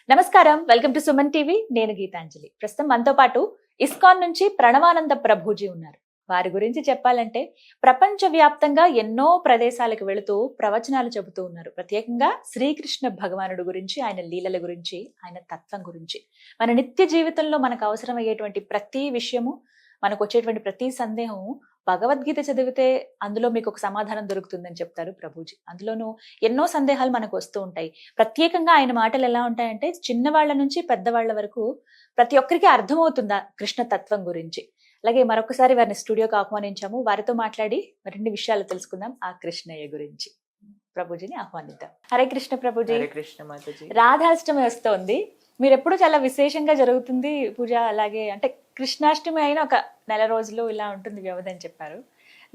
నమస్కారం, welcome to Suman TV. నేను గీతాంజలి. ప్రస్తుతం మనతో పాటు ఇస్కాన్ నుంచి ప్రణవానంద ప్రభుజీ ఉన్నారు. వారి గురించి చెప్పాలంటే ప్రపంచవ్యాప్తంగా ఎన్నో ప్రదేశాలకు వెళుతూ ప్రవచనాలు చెబుతూ ఉన్నారు. ప్రత్యేకంగా శ్రీకృష్ణ భగవానుడు గురించి, ఆయన లీలల గురించి, ఆయన తత్వం గురించి, మన నిత్య జీవితంలో మనకు అవసరమయ్యేటువంటి ప్రతి విషయము, మనకు వచ్చేటువంటి ప్రతి సందేహం భగవద్గీత చదివితే అందులో మీకు ఒక సమాధానం దొరుకుతుందని చెప్తారు ప్రభుజీ. అందులోనూ ఎన్నో సందేహాలు మనకు వస్తూ ఉంటాయి. ప్రత్యేకంగా ఆయన మాటలు ఎలా ఉంటాయంటే చిన్నవాళ్ల నుంచి పెద్దవాళ్ల వరకు ప్రతి ఒక్కరికి అర్థమవుతుందా కృష్ణ తత్వం గురించి. అలాగే మరొకసారి వారిని స్టూడియోకి ఆహ్వానించాము. వారితో మాట్లాడి మరిన్ని విషయాలు తెలుసుకుందాం ఆ కృష్ణయ్య గురించి. ప్రభుజీని ఆహ్వానిద్దాం. హరే కృష్ణ ప్రభుజీ. హరే కృష్ణ మాతాజీ. రాధాష్టమి వస్తోంది, మీరు ఎప్పుడు చాలా విశేషంగా జరుగుతుంది పూజ. అలాగే అంటే కృష్ణాష్టమి అయినా ఒక నెల రోజులు ఇలా ఉంటుంది వ్యవధి అని చెప్పారు.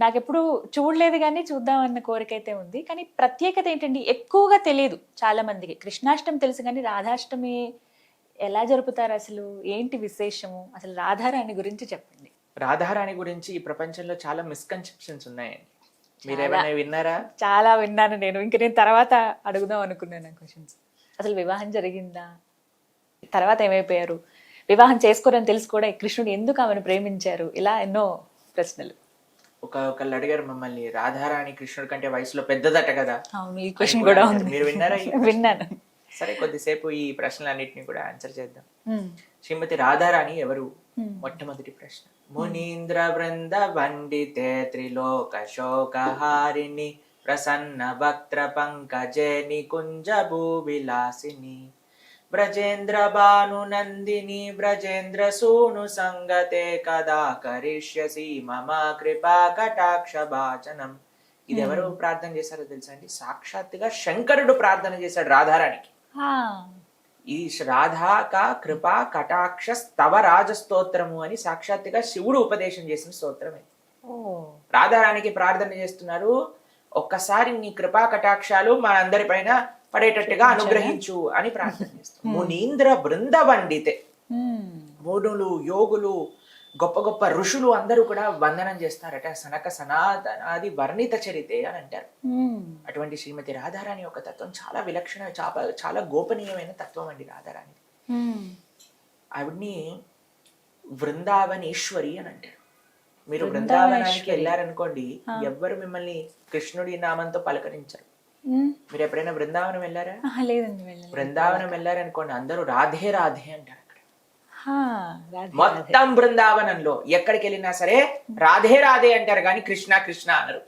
నాకెప్పుడు చూడలేదు కానీ చూద్దామన్న కోరిక అయితే ఉంది. కానీ ప్రత్యేకత ఏంటండి, ఎక్కువగా తెలియదు చాలా మందికి. కృష్ణాష్టమి తెలుసు కానీ రాధాష్టమి ఎలా జరుపుతారు, అసలు ఏంటి విశేషము, అసలు రాధారాణి గురించి చెప్పండి. రాధారాణి గురించి ఈ ప్రపంచంలో చాలా మిస్కన్సెప్షన్స్ ఉన్నాయండి. మీరేమైనా విన్నారా? చాలా విన్నాను నేను. ఇంక నేను తర్వాత అడుగుదాం అనుకున్నాను క్వశ్చన్స్. అసలు వివాహం జరిగిందా, తర్వాత ఏమైపోయారు, వివాహం చేసుకోరని తెలుసు కూడా కృష్ణుడు ఎందుకు ఆమెను ప్రేమించారు, ఇలా ఎన్నో ప్రశ్నలు. ఒకళ్ళు అడిగారు మమ్మల్ని, రాధారాణి కృష్ణుడి కంటే వయసులో పెద్దదట కదా. ఈ క్వశ్చన్ కూడా ఉంది. మీరు విన్నారా? విన్నాను. సరే, కొద్దిసేపు ఈ ప్రశ్నలన్నింటినీ కూడా ఆన్సర్ చేద్దాం. శ్రీమతి రాధారాణి ఎవరు? మొట్టమొదటి ప్రశ్న. మునీంద్ర బృంద వండితే త్రిలోక శోకహారిణి ప్రసన్న వక్త్ర పంకజేని కుంజ భూవిలాసిని బ్రజేంద్ర భాను నందిని బ్రజేంద్ర సూను సంగతే కదా కరిష్యసి మమ కృపా కటాక్ష భాజనం. ఇది ఎవరు ప్రార్థన చేశారో తెలుసా అండి? సాక్షాత్తుగా శంకరుడు ప్రార్థన చేశాడు రాధారానికి. ఈ రాధా కా కృపా కటాక్ష స్తవ రాజస్తోత్రము అని సాక్షాత్తుగా శివుడు ఉపదేశం చేసిన స్తోత్రమే. రాధారానికి ప్రార్థన చేస్తున్నారు, ఒక్కసారి నీ కృపా కటాక్షాలు మా అందరి పైన పడేటట్టుగా అనుగ్రహించు అని ప్రార్థన చేస్తారు. మునీంద్ర బృంద వండితే, మునులు, యోగులు, గొప్ప గొప్ప ఋషులు అందరూ కూడా వందనం చేస్తారట. సనక సనాతనాది వర్ణిత చరితే అని అంటారు. అటువంటి శ్రీమతి రాధారాణి యొక్క తత్వం చాలా విలక్షణ, చాలా గోపనీయమైన తత్వం అండి రాధారాణి. ఆవిడ్ని బృందావనేశ్వరి అని అంటారు. మీరు బృందావనానికి వెళ్ళారనుకోండి, ఎవ్వరు మిమ్మల్ని కృష్ణుడి నామంతో పలకరించరు. మీరు ఎప్పుడైనా బృందావనం వెళ్ళారా? బృందావనం వెళ్ళారనుకోండి, అందరూ రాధే రాధే అంటారు. మొత్తం బృందావనంలో ఎక్కడికి వెళ్ళినా సరే రాధే రాధే అంటారు, కానీ కృష్ణ కృష్ణ అనరు.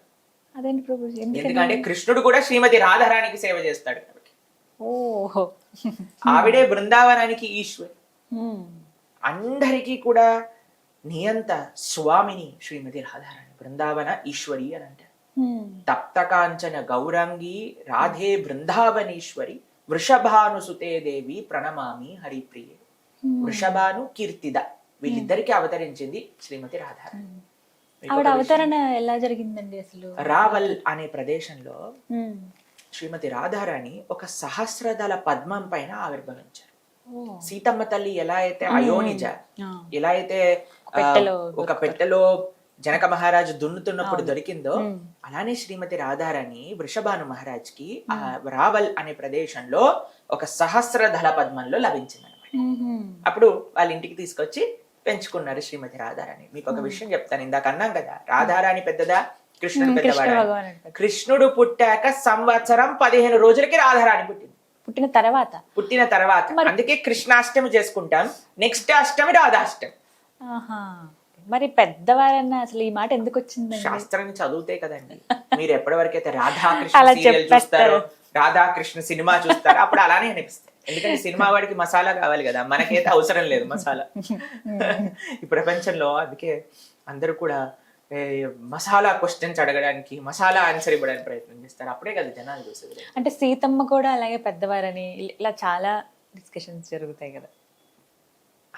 ఎందుకంటే కృష్ణుడు కూడా శ్రీమతి రాధారానికి సేవ చేస్తాడు కాబట్టి. ఆవిడే బృందావనానికి ఈశ్వరి, అందరికీ కూడా నియంత స్వామిని శ్రీమతి రాధారాణి. బృందావన ఈశ్వరి అని అంటారు. తప్తకాంచన గౌరంగి రాధే బృందావనేశ్వరి వృషభానుసుతే దేవి ప్రణమామి హరిప్రియే. వృషభాను కీర్తిద, వీళ్ళిద్దరికి అవతరించింది శ్రీమతి రాధారాణి. ఆవిడ అవతరణ ఎలా జరిగిందండి అసలు? రావల్ అనే ప్రదేశంలో శ్రీమతి రాధారాణి ఒక సహస్రదళ పద్మం పైన ఆవిర్భవించారు. సీతమ్మ తల్లి ఎలా అయితే అయోనిజ, ఎలా అయితే ఒక పెట్టెలో జనక మహారాజు దున్నుతున్నప్పుడు దొరికిందో, అలానే శ్రీమతి రాధారాణి వృషభాను మహారాజ్ కి ఆ రావల్ అనే ప్రదేశంలో ఒక సహస్రదళ పద్మంలో లభించింది అనమాట. అప్పుడు వాళ్ళ ఇంటికి తీసుకొచ్చి పెంచుకున్నారు శ్రీమతి రాధారాణి. మీకు ఒక విషయం చెప్తాను, ఇందాక అన్నాం కదా రాధారాణి పెద్దదా కృష్ణుడు పెద్దవాడా? కృష్ణుడు పుట్టాక సంవత్సరం 15 రోజులకి రాధారాణి పుట్టింది. పుట్టిన తర్వాత అందుకే కృష్ణాష్టమి చేసుకుంటాం. నెక్స్ట్ అష్టమి రాధాష్టమి. మరి పెద్దవారన్నా అసలు ఈ మాట ఎందుకు వచ్చింది? శాస్త్రాన్ని చదివితే కదండి. మీరు ఎప్పటి వరకు అయితే రాధాకృష్ణ సీరియల్ చూస్తారో, రాధాకృష్ణ సినిమా చూస్తారో, అప్పుడు అలానే అనిపిస్తుంది. ఎందుకంటే సినిమా వాడికి మసాలా కావాలి కదా, మనకైతే అవసరం లేదు మసాలా ఈ ప్రపంచంలో. అందుకే అందరూ కూడా మసాలా క్వశ్చన్స్ అడగడానికి, మసాలా ఆన్సర్ ఇవ్వడానికి ప్రయత్నం చేస్తారు. అప్పుడే కదా జనాలు చూసేది. అంటే సీతమ్మ కూడా అలాగే పెద్దవారని ఇలా చాలా డిస్కషన్స్ జరుగుతాయి కదా.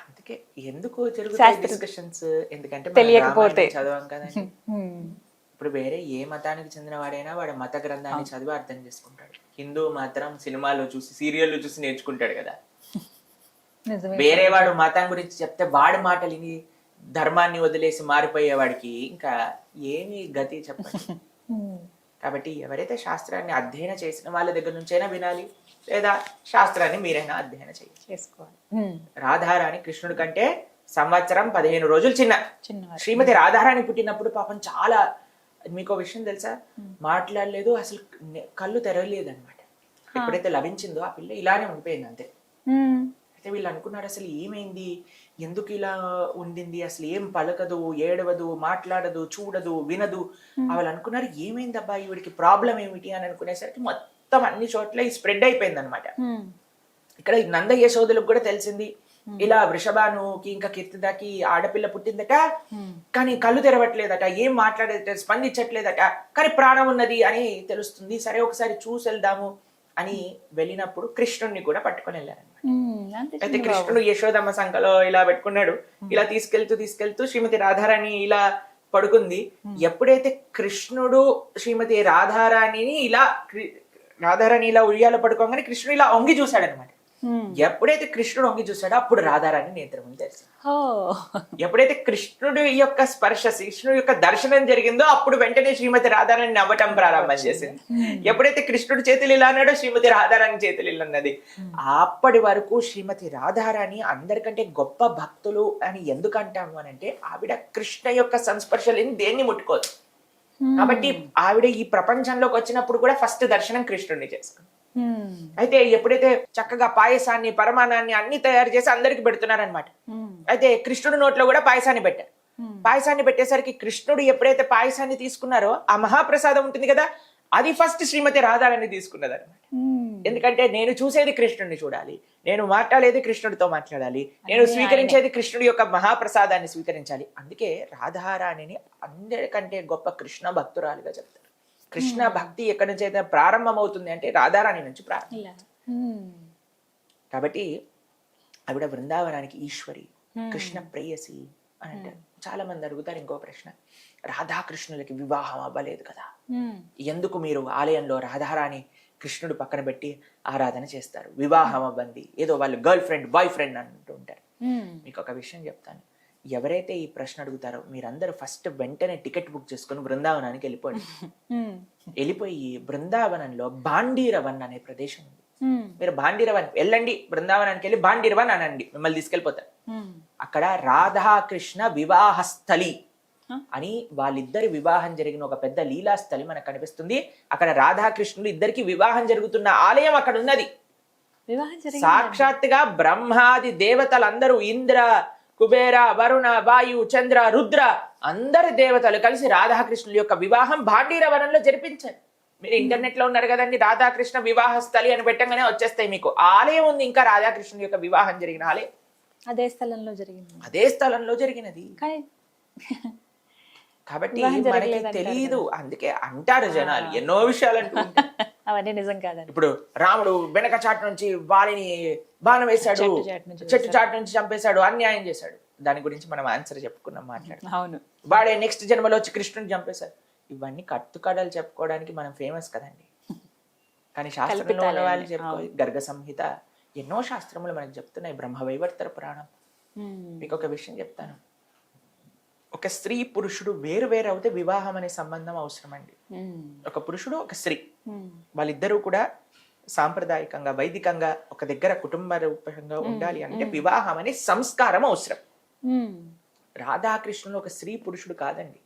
అందుకే ఎందుకు జరుగుతాయి డిస్కషన్స్? ఎందుకంటే తెలియకపోతే చదవం కదండి. ఇప్పుడు వేరే ఏ మతానికి చెందిన వాడైనా వాడు మత గ్రంథాన్ని చదివి అర్థం చేసుకుంటాడు. హిందూ మాత్రం సినిమాలు చూసి, సీరియల్ చూసి నేర్చుకుంటాడు కదా. వేరే వాడు మతం గురించి చెప్తే వాడి మాటలు విని ధర్మాన్ని వదిలేసి మారిపోయేవాడికి ఇంకా ఏమి గతి చెప్పండి. కాబట్టి ఎవరైతే శాస్త్రాన్ని అధ్యయనం చేసిన వాళ్ళ దగ్గర నుంచైనా వినాలి, లేదా శాస్త్రాన్ని మీరైనా అధ్యయనం చేయాలి, చేసుకోవాలి. రాధారాణి కృష్ణుడి కంటే సంవత్సరం 15 రోజులు చిన్న. శ్రీమతి రాధారాణి పుట్టినప్పుడు పాపం చాలా, మీకు విషయం తెలుసా, మాట్లాడలేదు, అసలు కళ్ళు తెరవలేదు అనమాట. ఎప్పుడైతే లభించిందో ఆ పిల్ల ఇలానే ఉండిపోయింది అంతే. అయితే వీళ్ళు అనుకున్నారు అసలు ఏమైంది, ఎందుకు ఇలా ఉండింది, అసలు ఏం పలకదు, ఏడవదు, మాట్లాడదు, చూడదు, వినదు. వాళ్ళు అనుకున్నారు ఏమైంది అబ్బా ఈవిడికి ప్రాబ్లం ఏమిటి అని అనుకునేసరికి మొత్తం అన్ని చోట్ల ఈ స్ప్రెడ్ అయిపోయింది అనమాట. ఇక్కడ నంద యశోదలకు కూడా తెలిసింది ఇలా వృషభానుకి ఇంకా కీర్తిదాకి ఆడపిల్ల పుట్టిందట, కానీ కళ్ళు తెరవట్లేదట, ఏం మాట్లాడేదట, స్పందించట్లేదట, కానీ ప్రాణం ఉన్నది అని తెలుస్తుంది. సరే ఒకసారి చూసి వెళ్దాము అని వెళ్ళినప్పుడు కృష్ణుడిని కూడా పట్టుకొని వెళ్ళారనమాట. అయితే కృష్ణుడు యశోదమ్మ సంఖలో ఇలా పెట్టుకున్నాడు. ఇలా తీసుకెళ్తూ శ్రీమతి రాధారాణి ఇలా పడుకుంది. ఎప్పుడైతే కృష్ణుడు శ్రీమతి రాధారాణిని ఇలా ఉయ్యాల పడుకోగానే కృష్ణుడు ఇలా వంగి చూశాడనమాట. ఎప్పుడైతే కృష్ణుడు వంగి చూశాడో అప్పుడు రాధారాణి నేత్రం తెలిసి, ఎప్పుడైతే కృష్ణుడి యొక్క స్పర్శ, కృష్ణుడి యొక్క దర్శనం జరిగిందో అప్పుడు వెంటనే శ్రీమతి రాధారాణి నవ్వటం ప్రారంభం చేసింది. ఎప్పుడైతే కృష్ణుడి చేతులు ఇలా అన్నాడో శ్రీమతి రాధారాణి చేతులు ఇలా అన్నది. అప్పటి వరకు శ్రీమతి రాధారాణి అందరికంటే గొప్ప భక్తులు అని ఎందుకు అంటాము అని అంటే, ఆవిడ కృష్ణ యొక్క సంస్పర్శలేని దేన్ని ముట్టుకోదు. కాబట్టి ఆవిడ ఈ ప్రపంచంలోకి వచ్చినప్పుడు కూడా ఫస్ట్ దర్శనం కృష్ణుడిని చేసుకుంది. అయితే ఎప్పుడైతే చక్కగా పాయసాన్ని, పరమాన్నాన్ని అన్ని తయారు చేసి అందరికి పెడుతున్నారనమాట. అయితే కృష్ణుడి నోట్లో కూడా పాయసాన్ని పెట్టారు. పాయసాన్ని పెట్టేసరికి కృష్ణుడు ఎప్పుడైతే పాయసాన్ని తీసుకున్నారో ఆ మహాప్రసాదం ఉంటుంది కదా, అది ఫస్ట్ శ్రీమతి రాధారాణి తీసుకున్నది అనమాట. ఎందుకంటే నేను చూసేది కృష్ణుడిని చూడాలి, నేను మాట్లాడేది కృష్ణుడితో మాట్లాడాలి, నేను స్వీకరించేది కృష్ణుడి యొక్క మహాప్రసాదాన్ని స్వీకరించాలి. అందుకే రాధారాణిని అందరికంటే గొప్ప కృష్ణ భక్తురాలుగా చెప్తారు. కృష్ణ భక్తి ఎక్కడి నుంచి అయితే ప్రారంభం అవుతుంది అంటే రాధారాణి నుంచి ప్రారంభం. కాబట్టి ఆవిడ బృందావనానికి ఈశ్వరి, కృష్ణ ప్రేయసి అని అంటారు. చాలా మంది అడుగుతారు ఇంకో ప్రశ్న, రాధాకృష్ణులకి వివాహం అవ్వలేదు కదా, ఎందుకు మీరు ఆలయంలో రాధారాణి కృష్ణుడు పక్కన పెట్టి ఆరాధన చేస్తారు, వివాహం అవ్వండి, ఏదో వాళ్ళు గర్ల్ ఫ్రెండ్ బాయ్ ఫ్రెండ్ అంటూ ఉంటారు. మీకు ఒక విషయం చెప్తాను, ఎవరైతే ఈ ప్రశ్న అడుగుతారో మీరందరూ ఫస్ట్ వెంటనే టికెట్ బుక్ చేసుకుని బృందావనానికి వెళ్ళిపోండి. వెళ్ళిపోయి బృందావనంలో బాండీరవన్ అనే ప్రదేశం ఉంది, మీరు బాండీరవన్ వెళ్ళండి, బృందావనానికి వెళ్ళి బాండీరవన్ అనండి, మిమ్మల్ని తీసుకెళ్ళిపోతారు. అక్కడ రాధాకృష్ణ వివాహస్థలి అని వాళ్ళిద్దరి వివాహం జరిగిన ఒక పెద్ద లీలాస్థలి మనకు కనిపిస్తుంది. అక్కడ రాధాకృష్ణులు ఇద్దరికి వివాహం జరుగుతున్న ఆలయం అక్కడ ఉన్నది. సాక్షాత్తుగా బ్రహ్మాది దేవతలందరూ, ఇంద్ర, కుబేర, వరుణ, వాయు, చంద్ర, రుద్ర అందరి దేవతలు కలిసి రాధాకృష్ణుల యొక్క వివాహం భాండీరవనంలో జరిపించారు. మీరు ఇంటర్నెట్ లో ఉన్నారు కదండి, రాధాకృష్ణ వివాహ స్థలి అని పెట్టగానే వచ్చేస్తాయి మీకు. ఆలయం ఉంది ఇంకా రాధాకృష్ణుల యొక్క వివాహం జరిగిన ఆలయం అదే స్థలంలో జరిగినది. కాబట్టి మనకి తెలియదు, అందుకే అంటారు జనాలు ఎన్నో విషయాలు అంటూ. అవన్నీ నిజం కాదండి. ఇప్పుడు రాముడు వెనక చాటు నుంచి వారిని బాణం వేశాడు, చెట్టు చాటు నుంచి చంపేశాడు, అన్యాయం చేశాడు, దాని గురించి మనం ఆన్సర్ చెప్పుకున్నాం, మాట్లాడు. అవును, వాడే నెక్స్ట్ జన్మలో వచ్చి కృష్ణుని చంపేశాడు. ఇవన్నీ కట్టుకడలు చెప్పుకోవడానికి మనం ఫేమస్ కదండి. కానీ శాస్త్రంలో ఉన్న వాళ్ళు చెప్పుకోవాలి, గర్గ సంహిత ఎన్నో శాస్త్రములు మనకు చెప్తున్నాయి, బ్రహ్మవైవర్తర పురాణం. మీకు ఒక విషయం చెప్తాను, ఒక స్త్రీ పురుషుడు వేరు వేరు అవుతే వివాహం అనే సంబంధం అవసరం అండి. ఒక పురుషుడు ఒక స్త్రీ వాళ్ళిద్దరూ కూడా సాంప్రదాయకంగా వైదికంగా ఒక దగ్గర కుటుంబ రూపంగా ఉండాలి అంటే వివాహం అనే సంస్కారం అవసరం. రాధాకృష్ణులు ఒక స్త్రీ పురుషుడు కాదండి,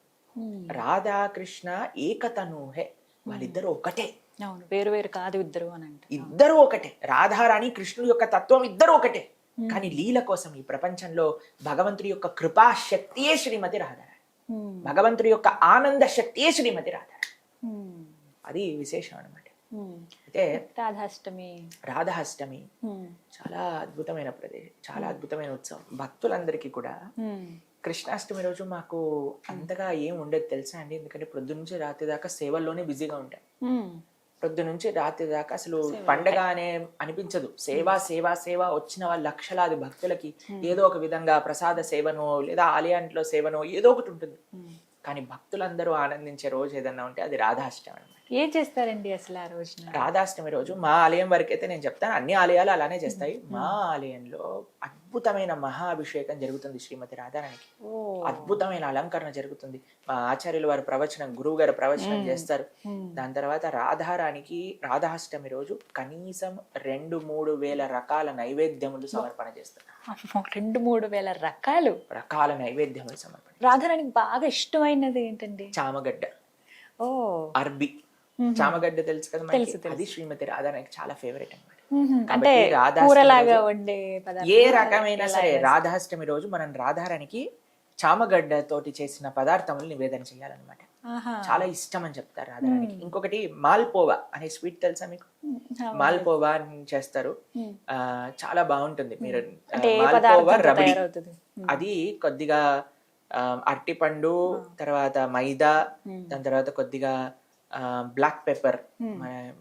రాధాకృష్ణ ఏకతనుహే, వాళ్ళిద్దరూ ఒకటే, వేరు వేరు కాదు, ఇద్దరు అని అంటే ఇద్దరు ఒకటే. రాధారాణి కృష్ణుడి యొక్క తత్వం ఇద్దరు ఒకటే. కానీ లీల కోసం ఈ ప్రపంచంలో భగవంతుడి యొక్క కృపా శక్తియే శ్రీమతి రాధారాణి, భగవంతుడి యొక్క ఆనంద శక్తియే శ్రీమతి రాధారాణి. అది విశేషం అనమాట. అయితే రాధాష్టమి చాలా అద్భుతమైన ప్రదేశం, చాలా అద్భుతమైన ఉత్సవం. భక్తులందరికీ కూడా కృష్ణాష్టమి రోజు మాకు అంతగా ఏం ఉండదు తెలుసా అండి, ఎందుకంటే పొద్దు నుంచి రాత్రి దాకా సేవల్లోనే బిజీగా ఉంటాం. పొద్దు నుంచి రాత్రి దాకా అసలు పండగ అనే అనిపించదు. సేవ సేవ సేవ, వచ్చిన వాళ్ళ లక్షలాది భక్తులకి ఏదో ఒక విధంగా ప్రసాద సేవనో లేదా ఆలయంలో సేవనో ఏదో ఒకటి ఉంటుంది. కానీ భక్తులందరూ ఆనందించే రోజు ఏదన్నా ఉంటే అది రాధాష్టమి అన్నమాట. ఏం చేస్తారండి అసలు ఆ రోజున? రాధాష్టమి రోజు మా ఆలయం వరకు అయితే నేను చెప్తాను, అన్ని ఆలయాలు అలానే చేస్తాయి. మా ఆలయంలో అద్భుతమైన మహాభిషేకం జరుగుతుంది శ్రీమతి రాధారానికి. ఓ. అద్భుతమైన అలంకరణ జరుగుతుంది. మా ఆచార్యులు వారి ప్రవచనం, గురువు గారు ప్రవచనం చేస్తారు. దాని తర్వాత రాధారానికి రాధాష్టమి రోజు కనీసం 2-3 వేల రకాల నైవేద్యములు సమర్పణ చేస్తారు. 2-3 వేల రకాల నైవేద్యములు సమర్పణ. రాధారానికి బాగా ఇష్టమైనది ఏంటండి? చామగడ్డ, ఓ, అర్బి. చామగడ్డ తెలుసు కదా మనకి? తెలుసు. అది శ్రీమతి రాధారానికి చాలా ఫేవరెట్ అన్నమాట. అంటే కూరలాగా వండే పదార్థం ఏ రకమైన సరే రాధాష్టమి రోజు మనం రాధారానికి చామగడ్డ తోటి చేసిన పదార్థములు నివేదన చేయాలన్నమాట. చాలా ఇష్టం అని చెప్తారు రాధారానికి. ఇంకొకటి మాల్పోవా అనే స్వీట్ తెలుసా మీకు? మాల్పోవా చేస్తారు, చాలా బాగుంటుంది. మీరు మాల్పోవా రబడి, అది కొద్దిగా అరటిపండు, తర్వాత మైదా, దాని తర్వాత కొద్దిగా బ్లాక్ పెప్పర్,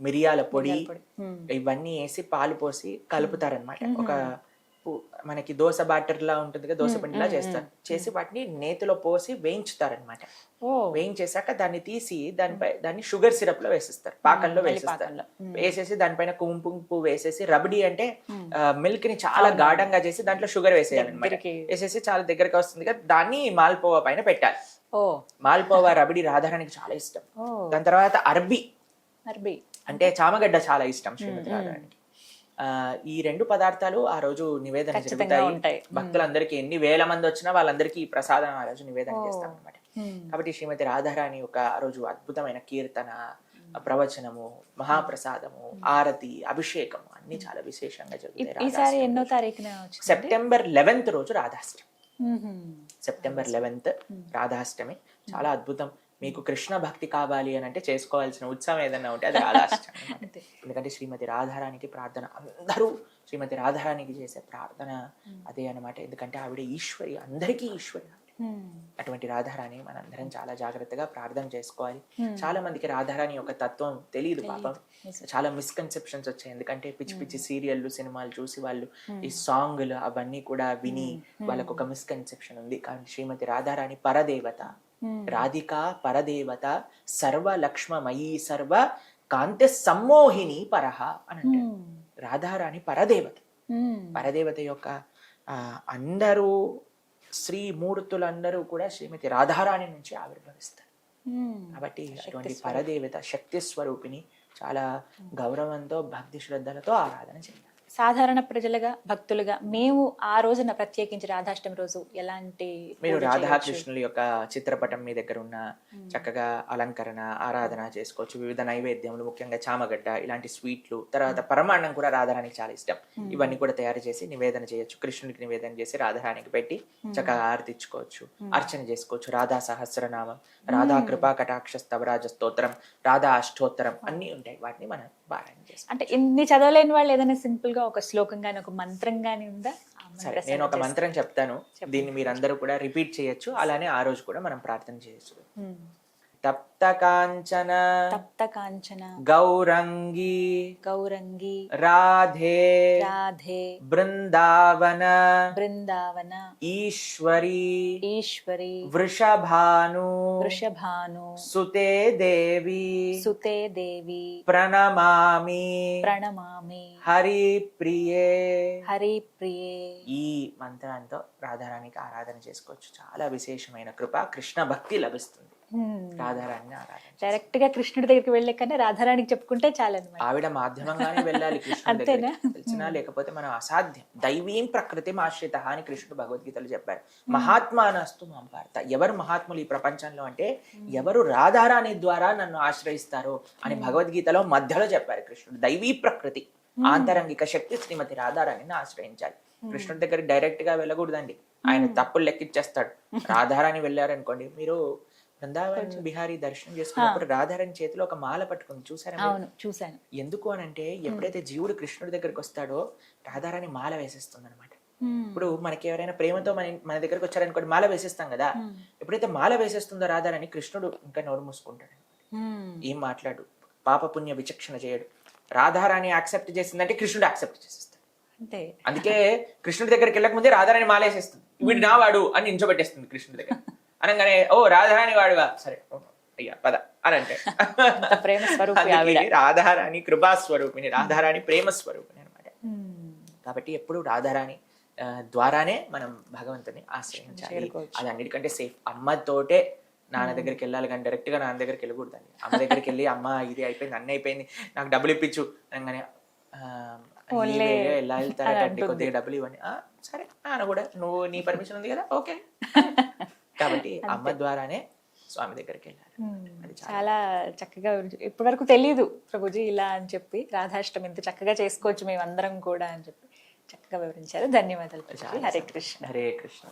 మిరియాల పొడి, ఇవన్నీ వేసి పాలు పోసి కలుపుతారనమాట. ఒక మనకి దోశ బ్యాటర్ లా ఉంటుంది కదా, దోశ పిండిలా చేస్తారు. చేసి వాటిని నేతిలో పోసి వేయించుతారనమాట. వేయించేసాక దాన్ని తీసి దాన్ని షుగర్ సిరప్ లో వేసిస్తారు, పాకంలో వేసిస్తారు. వేసేసి దానిపైన కుంకుమ వేసేసి, రబడి అంటే మిల్క్ ని చాలా గాఢంగా చేసి దాంట్లో షుగర్ వేసేయాలన్నమాట. వేసేసి చాలా దగ్గరగా వస్తుంది కదా, దాన్ని మాల్పోవా పైన పెట్టాలి. మాల్పోవా రబడి రాధారానికి చాలా ఇష్టం. దాని తర్వాత అర్బి అంటే చామగడ్డ చాలా ఇష్టం శ్రీమతి రాధారానికి. ఈ 2 పదార్థాలు ఆ రోజు నివేదన జరుగుతాయి. భక్తులందరికీ ఎన్ని వేల మంది వచ్చినా వాళ్ళందరికీ ఈ ప్రసాదం ఆ రోజు నివేదన చేస్తాం అనమాట. కాబట్టి శ్రీమతి రాధారాణి ఒక ఆ రోజు అద్భుతమైన కీర్తన, ప్రవచనము, మహాప్రసాదము, ఆరతి, అభిషేకం అన్ని చాలా విశేషంగా జరుగుతాయి. సెప్టెంబర్ 11th రోజు రాధాష్టమి. సెప్టెంబర్ 11th రాధాష్టమి చాలా అద్భుతం. మీకు కృష్ణ భక్తి కావాలి అని అంటే చేసుకోవాల్సిన ఉత్సవం ఏదన్నా ఉంటే అది రాధాష్టమి. ఎందుకంటే శ్రీమతి రాధారానికి ప్రార్థన, అందరూ శ్రీమతి రాధారానికి చేసే ప్రార్థన అదే అనమాట. ఎందుకంటే ఆవిడ ఈశ్వరి, అందరికీ ఈశ్వరి. అటువంటి రాధారాణి మనందరం చాలా జాగ్రత్తగా ప్రార్థన చేసుకోవాలి. చాలా మందికి రాధారాణి యొక్క తత్వం తెలియదు పాపం. చాలా మిస్కన్సెప్షన్స్ వచ్చాయి. ఎందుకంటే పిచ్చి పిచ్చి సీరియల్లు, సినిమాలు చూసి వాళ్ళు ఈ సాంగ్లు అవన్నీ కూడా విని వాళ్ళకు ఒక మిస్కన్సెప్షన్ ఉంది. కానీ శ్రీమతి రాధారాణి పరదేవత, రాధికా పరదేవత, సర్వ లక్ష్మమయీ సర్వ కాంతి సమ్మోహిని పరహ అని అంటే రాధారాణి పరదేవత. పరదేవత యొక్క అందరూ శ్రీమూర్తులందరూ కూడా శ్రీమతి రాధారాణి నుంచి ఆవిర్భవిస్తారు. కాబట్టి అటువంటి పరదేవత శక్తి స్వరూపిణి చాలా గౌరవంతో, భక్తి శ్రద్ధలతో ఆరాధన చేయాలి. సాధారణ ప్రజలుగా, భక్తులుగా మేము ఆ రోజున ప్రత్యేకించి రాధాష్టమి రోజు ఎలాంటి, మీరు రాధాకృష్ణుల యొక్క చిత్రపటం మీ దగ్గర ఉన్న చక్కగా అలంకరణ, ఆరాధన చేసుకోవచ్చు. వివిధ నైవేద్యములు, ముఖ్యంగా చామగడ్డ ఇలాంటి స్వీట్లు, తర్వాత పరమాన్నం కూడా రాధారానికి చాలా ఇష్టం. ఇవన్నీ కూడా తయారు చేసి నివేదన చేయొచ్చు. కృష్ణుడికి నివేదన చేసి రాధారానికి పెట్టి చక్కగా ఆరతిచ్చుకోవచ్చు, అర్చన చేసుకోవచ్చు. రాధా సహస్రనామం, రాధా కృపా కటాక్ష స్తవరాజ స్తోత్రం, రాధా అష్టోత్తరం అన్ని ఉంటాయి. వాటిని మనం పారాయణ చేసుకోవచ్చు. అంటే ఇన్ని చదవలేని వాళ్ళు ఏదైనా సింపుల్ గా ఒక శ్లోకం గాని, ఒక మంత్రం గాని ఉందా? సరే, నేను ఒక మంత్రం చెప్తాను, దీన్ని మీరందరూ కూడా రిపీట్ చేయొచ్చు. అలానే ఆ రోజు కూడా మనం ప్రార్థన చేయొచ్చు. తప్త కాంచన గౌరంగి రాధే బృందావన ఈశ్వరి వృషభాను సుతే దేవి ప్రణమామి హరిప్రియే. ఈ మంత్రంతో రాధారానికి ఆరాధన చేసుకోవచ్చు. చాలా విశేషమైన కృప, కృష్ణ భక్తి లభిస్తుంది. రాధారాణి ఆరాధన డైరెక్ట్ గా కృష్ణుడి దగ్గరికి వెళ్ళే కన్నా రాధారానికి చెప్పుకుంటే చాలన్నమాట. ఆవిడ మాధ్యమంగానే వెళ్ళాలి కృష్ణుడి దగ్గరికి, తెలిసినా లేకపోతే మనం అసాధ్యం. దైవీం ప్రకృతి ఆశ్రిత అని కృష్ణుడు భగవద్గీతలో చెప్పారు. మహాత్మానస్తు మాం పార్థ. ఎవరు మహాత్ములు ఈ ప్రపంచంలో అంటే ఎవరు రాధారాణి ద్వారా నన్ను ఆశ్రయిస్తారో అని భగవద్గీతలో మధ్యలో చెప్పారు కృష్ణుడు. దైవీ ప్రకృతి, ఆంతరంగిక శక్తి శ్రీమతి రాధారాణిని ఆశ్రయించాలి. కృష్ణుడి దగ్గరికి డైరెక్ట్ గా వెళ్ళకూడదండి, ఆయన తప్పులు లెక్కిచ్చేస్తాడు. రాధారాణి వెళ్ళారనుకోండి, మీరు బృందావన్ బిహారీ దర్శనం చేసుకున్నప్పుడు రాధారాణి చేతిలో ఒక మాల పట్టుకుంది, చూసారా? చూసాను. ఎందుకు అని అంటే ఎప్పుడైతే జీవుడు కృష్ణుడి దగ్గరికి వస్తాడో రాధారాణి మాల వేసేస్తుంది అనమాట. ఇప్పుడు మనకి ఎవరైనా ప్రేమతో మన దగ్గరకు వచ్చారనుకోండి, మాల వేసేస్తాం కదా. ఎప్పుడైతే మాల వేసేస్తుందో రాధారాణి, కృష్ణుడు ఇంకా నోరు మూసుకుంటాడు, ఏం మాట్లాడు, పాపపుణ్య విచక్షణ చేయడు. రాధారాణి యాక్సెప్ట్ చేసిందంటే కృష్ణుడు యాక్సెప్ట్ చేసేస్తాడు. అందుకే కృష్ణుడి దగ్గరికి వెళ్ళక ముందే రాధారాణి మాల వేసేస్తుంది. వీడు నా వాడు అని నించోబెట్టేస్తుంది కృష్ణుడి దగ్గర. అనగానే ఓ రాధారాణి వాడుగా, సరే అయ్యా పద అని అంటే అంత ప్రేమ స్వరూపి అందుకే ఆవిడ. రాధారాణి కృపా స్వరూపిణి, రాధారాణి ప్రేమ స్వరూపిణి అనమాట. కాబట్టి ఎప్పుడు రాధారాణి ద్వారానే మనం భగవంతుని ఆశ్రయించాలి. చేరుకోవచ్చు. అది అన్నిటికంటే సేఫ్. అమ్మతోటే నాన్న దగ్గరికి వెళ్ళాలి కానీ డైరెక్ట్ గా నాన్న దగ్గరికి వెళ్ళకూడదండి. అమ్మ దగ్గరికి వెళ్ళి అమ్మ ఇది అయిపోయింది, అన్నీ అయిపోయింది, నాకు డబ్బులు ఇప్పించు అనగానే ఓన్లే ఎలా వెళ్తారంటే కొద్దిగా డబ్బులు ఇవ్వండి. సరే నాన్న కూడా నువ్వు నీ పర్మిషన్ ఉంది కదా ఓకే. కాబట్టి అమ్మ ద్వారానే స్వామి దగ్గరికి వెళ్ళాలి. అది చాలా చక్కగా ఇప్పటి వరకు తెలియదు ప్రభుజీ ఇలా అని చెప్పి, రాధాష్టమి ఇంత చక్కగా చేసుకోవచ్చు మేమందరం కూడా అని చెప్పి చక్కగా వివరించారు. ధన్యవాదాలు ప్రభుజీ. హరే కృష్ణ. హరే కృష్ణ.